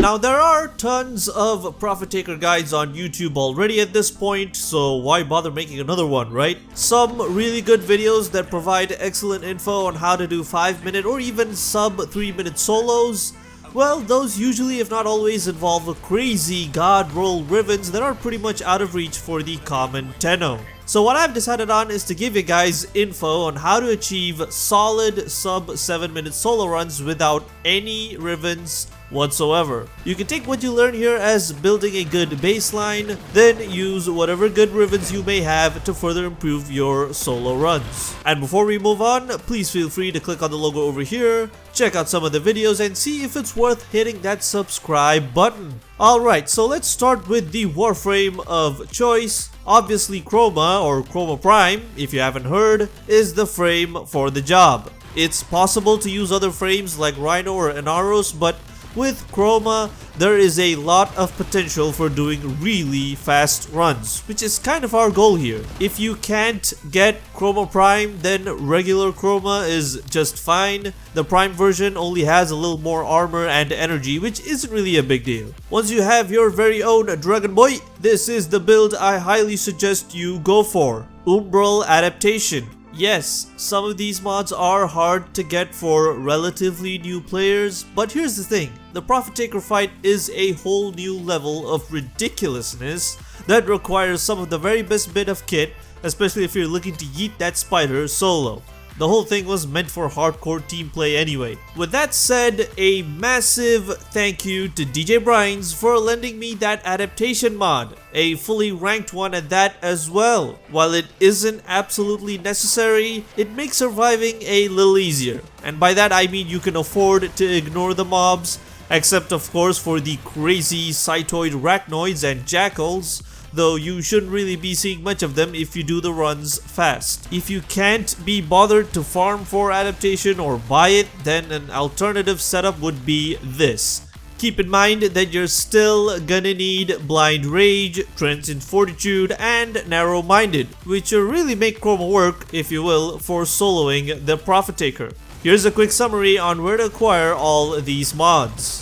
Now there are tons of Profit Taker guides on YouTube already at this point, so why bother making another one, right? Some really good videos that provide excellent info on how to do 5-minute or even sub 3-minute solos. Well, those usually, if not always, involve crazy god roll Rivens that are pretty much out of reach for the common Tenno. So what I've decided on is to give you guys info on how to achieve solid sub 7-minute solo runs without any Rivens whatsoever. You can take what you learn here as building a good baseline, then use whatever good Rivens you may have to further improve your solo runs. And before we move on, please feel free to click on the logo over here, check out some of the videos and see if it's worth hitting that subscribe button. Alright, so let's start with the Warframe of choice. Obviously Chroma, or Chroma Prime, if you haven't heard, is the frame for the job. It's possible to use other frames like Rhino or Inaros, but with Chroma, there is a lot of potential for doing really fast runs, which is kind of our goal here. If you can't get Chroma Prime, then regular Chroma is just fine. The Prime version only has a little more armor and energy, which isn't really a big deal. Once you have your very own Dragon Boy, this is the build I highly suggest you go for. Umbral Adaptation. Yes, some of these mods are hard to get for relatively new players, but here's the thing, the Profit Taker fight is a whole new level of ridiculousness that requires some of the very best bit of kit, especially if you're looking to yeet that spider solo. The whole thing was meant for hardcore team play anyway. With that said, a massive thank you to DJ Brines for lending me that adaptation mod, a fully ranked one at that as well. While it isn't absolutely necessary, it makes surviving a little easier. And by that I mean you can afford to ignore the mobs, except of course for the crazy cytoid arachnoids and jackals, though you shouldn't really be seeing much of them if you do the runs fast. If you can't be bothered to farm for adaptation or buy it, then an alternative setup would be this. Keep in mind that you're still gonna need Blind Rage, Transient Fortitude, and Narrow Minded, which really make Chroma work, if you will, for soloing the Profit Taker. Here's a quick summary on where to acquire all these mods.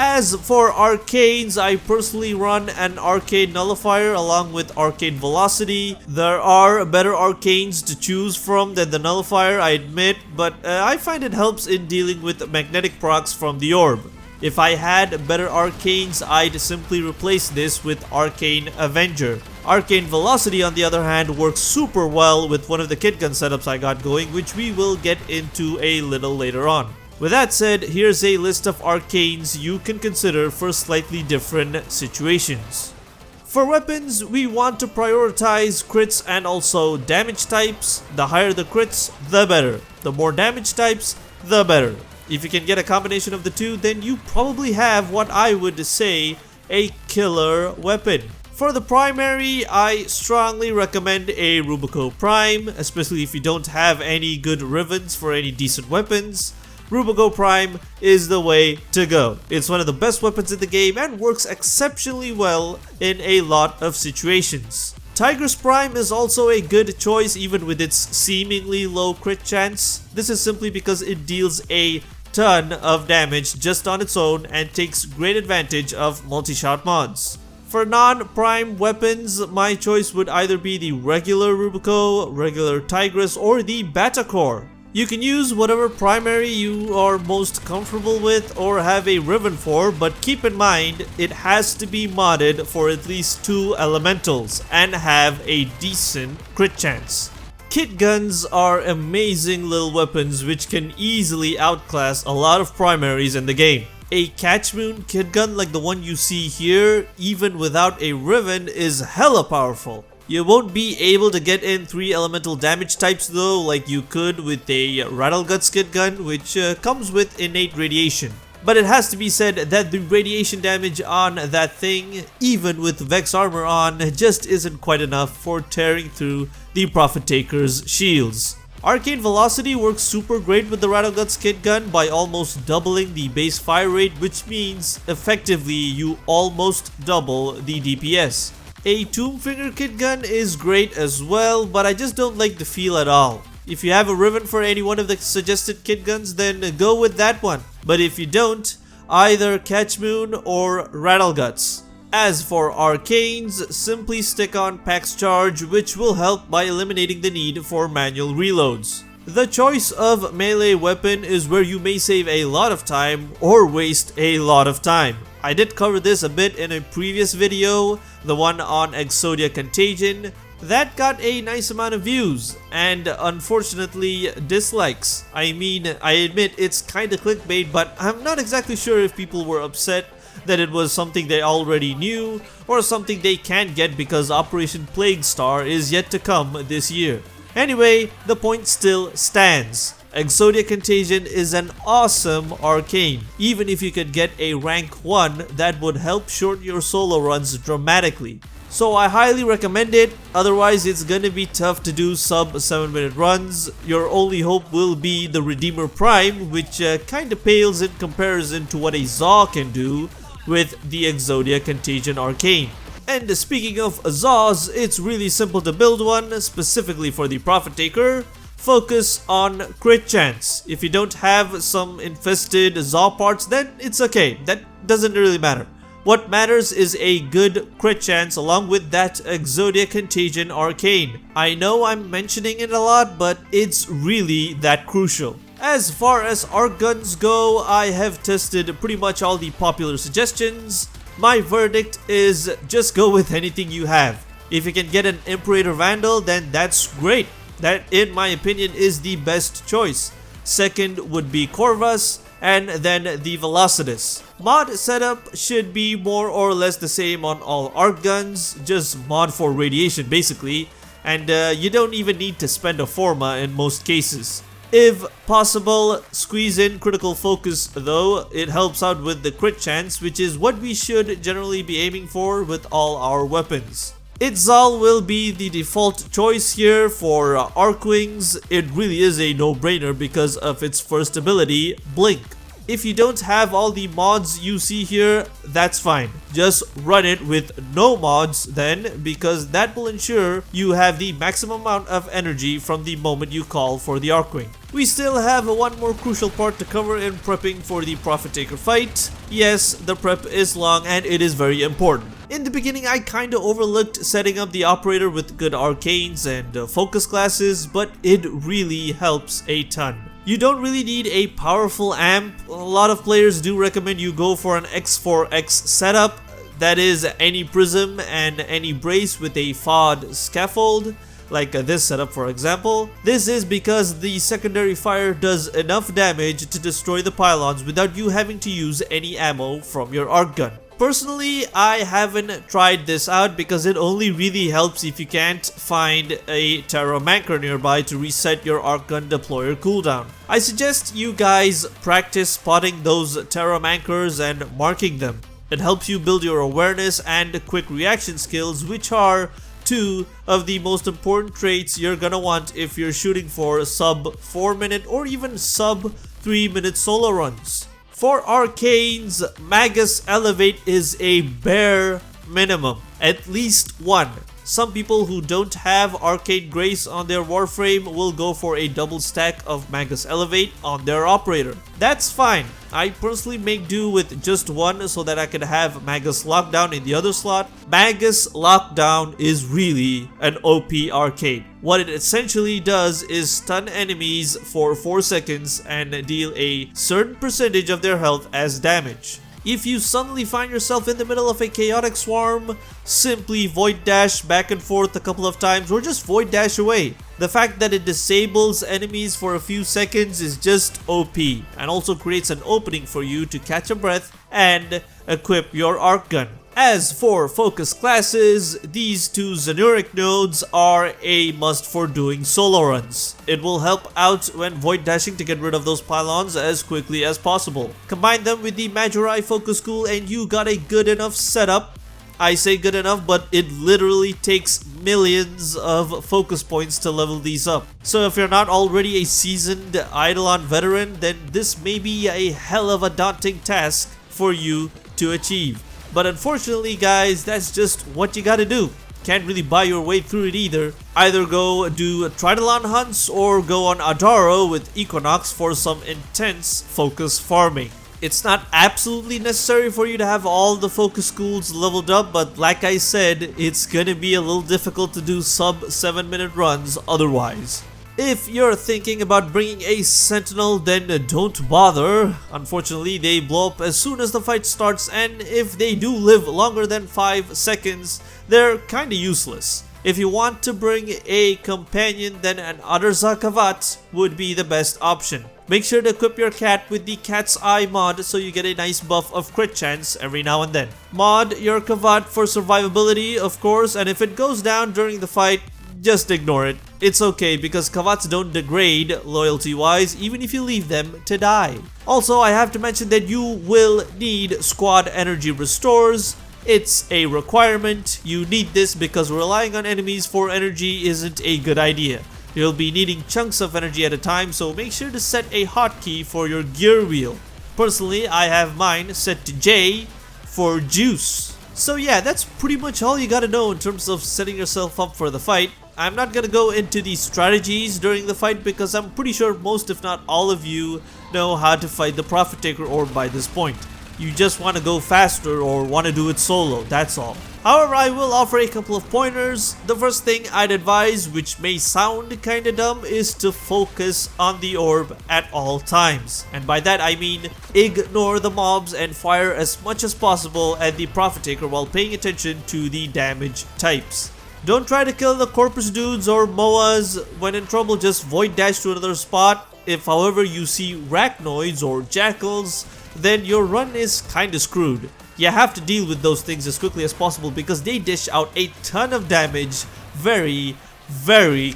As for arcanes, I personally run an Arcane Nullifier along with Arcane Velocity. There are better arcanes to choose from than the Nullifier, I admit, but I find it helps in dealing with magnetic procs from the orb. If I had better arcanes, I'd simply replace this with Arcane Avenger. Arcane Velocity, on the other hand, works super well with one of the kit gun setups I got going, which we will get into a little later on. With that said, here's a list of arcanes you can consider for slightly different situations. For weapons, we want to prioritize crits and also damage types. The higher the crits, the better. The more damage types, the better. If you can get a combination of the two, then you probably have what I would say a killer weapon. For the primary, I strongly recommend a Rubico Prime, especially if you don't have any good Rivens for any decent weapons. Rubico Prime is the way to go. It's one of the best weapons in the game and works exceptionally well in a lot of situations. Tigress Prime is also a good choice even with its seemingly low crit chance. This is simply because it deals a ton of damage just on its own and takes great advantage of multi-shot mods. For non-prime weapons, my choice would either be the regular Rubico, regular Tigress, or the BATTACOR. You can use whatever primary you are most comfortable with or have a Riven for, but keep in mind it has to be modded for at least 2 elementals and have a decent crit chance. Kit guns are amazing little weapons which can easily outclass a lot of primaries in the game. A Catch Moon kit gun like the one you see here, even without a Riven, is hella powerful. You won't be able to get in 3 elemental damage types though, like you could with a Rattleguts kit gun, which comes with innate radiation. But it has to be said that the radiation damage on that thing, even with Vex armor on, just isn't quite enough for tearing through the Profit Taker's shields. Arcane Velocity works super great with the Rattleguts kit gun by almost doubling the base fire rate, which means effectively you almost double the DPS. A Tombfinger kit gun is great as well, but I just don't like the feel at all. If you have a Riven for any one of the suggested kit guns, then go with that one. But if you don't, either Catch Moon or Rattleguts. As for arcanes, simply stick on Pax Charge, which will help by eliminating the need for manual reloads. The choice of melee weapon is where you may save a lot of time or waste a lot of time. I did cover this a bit in a previous video, the one on Exodia Contagion. That got a nice amount of views and unfortunately dislikes. I mean, I admit it's kinda clickbait, but I'm not exactly sure if people were upset that it was something they already knew or something they can't get because Operation Plague Star is yet to come this year. Anyway, the point still stands. Exodia Contagion is an awesome arcane. Even if you could get a rank 1, that would help shorten your solo runs dramatically. So I highly recommend it, otherwise it's gonna be tough to do sub 7-minute runs. Your only hope will be the Redeemer Prime, which kinda pales in comparison to what a Zaw can do with the Exodia Contagion arcane. And speaking of Zaws, it's really simple to build one, specifically for the Profit Taker. Focus on crit chance. If you don't have some infested Zaw parts, then it's okay, that doesn't really matter. What matters is a good crit chance along with that Exodia Contagion arcane. I know I'm mentioning it a lot, but it's really that crucial. As far as arc guns go, I have tested pretty much all the popular suggestions. My verdict is just go with anything you have. If you can get an Imperator Vandal, then that's great. That, in my opinion, is the best choice. Second would be Corvus, and then the Velocitus. Mod setup should be more or less the same on all arc guns, just mod for radiation basically, and you don't even need to spend a Forma in most cases. If possible, squeeze in critical focus though, it helps out with the crit chance, which is what we should generally be aiming for with all our weapons. Itzal will be the default choice here for Arcwings. It really is a no-brainer because of its first ability, Blink. If you don't have all the mods you see here, that's fine. Just run it with no mods then, because that will ensure you have the maximum amount of energy from the moment you call for the Arcwing. We still have one more crucial part to cover in prepping for the Profit Taker fight. Yes, the prep is long and it is very important. In the beginning, I kinda overlooked setting up the operator with good arcanes and focus classes, but it really helps a ton. You don't really need a powerful amp. A lot of players do recommend you go for an X4X setup. That is any prism and any brace with a FOD scaffold, like this setup for example. This is because the secondary fire does enough damage to destroy the pylons without you having to use any ammo from your arc gun. Personally, I haven't tried this out because it only really helps if you can't find a Terramancer nearby to reset your arc gun deployer cooldown. I suggest you guys practice spotting those Terramancers and marking them. It helps you build your awareness and quick reaction skills, which are two of the most important traits you're gonna want if you're shooting for sub 4-minute or even sub 3-minute solo runs. For arcanes, Magus Elevate is a bare minimum, at least one. Some people who don't have Arcane Grace on their Warframe will go for a double stack of Magus Elevate on their operator. That's fine. I personally make do with just one so that I can have Magus Lockdown in the other slot. Magus Lockdown is really an OP arcane. What it essentially does is stun enemies for 4 seconds and deal a certain percentage of their health as damage. If you suddenly find yourself in the middle of a chaotic swarm, simply void dash back and forth a couple of times or just void dash away. The fact that it disables enemies for a few seconds is just OP and also creates an opening for you to catch a breath and equip your arc gun. As for focus classes, these two Zenuric nodes are a must for doing solo runs. It will help out when void dashing to get rid of those pylons as quickly as possible. Combine them with the Magi focus school and you got a good enough setup. I say good enough, but it literally takes millions of focus points to level these up. So if you're not already a seasoned Eidolon veteran, then this may be a hell of a daunting task for you to achieve. But unfortunately guys, that's just what you gotta do. Can't really buy your way through it either. Either go do Tridolon hunts or go on Adaro with Equinox for some intense focus farming. It's not absolutely necessary for you to have all the focus schools leveled up, but like I said, it's gonna be a little difficult to do sub 7-minute runs otherwise. If you're thinking about bringing a sentinel, then don't bother. Unfortunately, they blow up as soon as the fight starts, and if they do live longer than 5 seconds, they're kinda useless. If you want to bring a companion, then an Adarza Kavat would be the best option. Make sure to equip your cat with the Cat's Eye mod so you get a nice buff of crit chance every now and then. Mod your Kavat for survivability, of course, and if it goes down during the fight, just ignore it. It's okay because Kavats don't degrade loyalty-wise even if you leave them to die. Also, I have to mention that you will need squad energy restores. It's a requirement. You need this because relying on enemies for energy isn't a good idea. You'll be needing chunks of energy at a time, so make sure to set a hotkey for your gear wheel. Personally, I have mine set to J for juice. So yeah, that's pretty much all you gotta know in terms of setting yourself up for the fight. I'm not gonna go into the strategies during the fight because I'm pretty sure most if not all of you know how to fight the Prophet Taker orb by this point. You just want to go faster or want to do it solo, that's all. However, I will offer a couple of pointers. The first thing I'd advise, which may sound kinda dumb, is to focus on the orb at all times. And by that I mean ignore the mobs and fire as much as possible at the Prophet Taker while paying attention to the damage types. Don't try to kill the Corpus dudes or Moas. When in trouble, just void dash to another spot. If however you see Arachnoids or Jackals, then your run is kinda screwed. You have to deal with those things as quickly as possible because they dish out a ton of damage very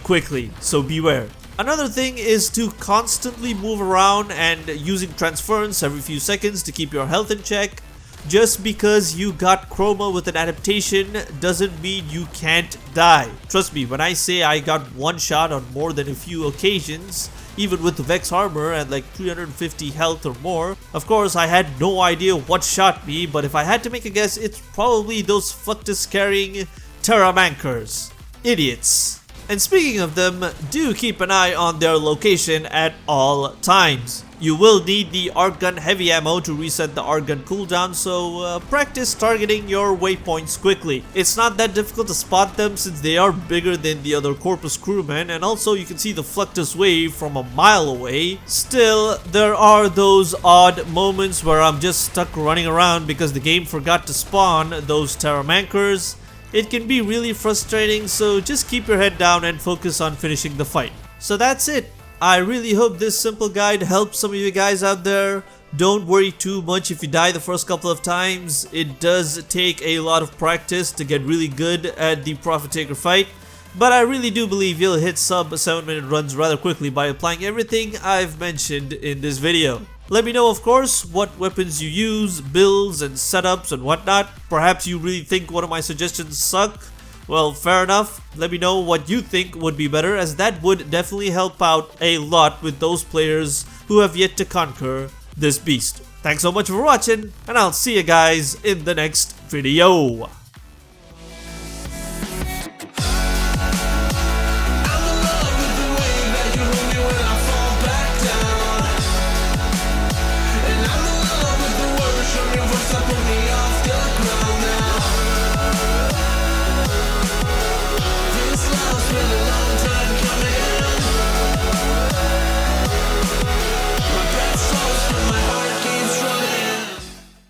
quickly, so beware. Another thing is to constantly move around and using transference every few seconds to keep your health in check. Just because you got Chroma with an adaptation doesn't mean you can't die. Trust me, when I say I got one shot on more than a few occasions, even with the Vex armor and like 350 health or more. Of course, I had no idea what shot me, but if I had to make a guess, it's probably those Fluctus carrying Terramankers. Idiots. And speaking of them, do keep an eye on their location at all times. You will need the Arc Gun heavy ammo to reset the Arc Gun cooldown, so practice targeting your waypoints quickly. It's not that difficult to spot them since they are bigger than the other Corpus crewmen, and also you can see the Fluctus wave from a mile away. Still, there are those odd moments where I'm just stuck running around because the game forgot to spawn those Terramankers. It can be really frustrating, so just keep your head down and focus on finishing the fight. So that's it. I really hope this simple guide helps some of you guys out there. Don't worry too much if you die the first couple of times. It does take a lot of practice to get really good at the Prophet Taker fight. But I really do believe you'll hit sub 7-minute runs rather quickly by applying everything I've mentioned in this video. Let me know, of course, what weapons you use, builds and setups and whatnot. Perhaps you really think one of my suggestions suck. Well, fair enough. Let me know what you think would be better, as that would definitely help out a lot with those players who have yet to conquer this beast. Thanks so much for watching, and I'll see you guys in the next video.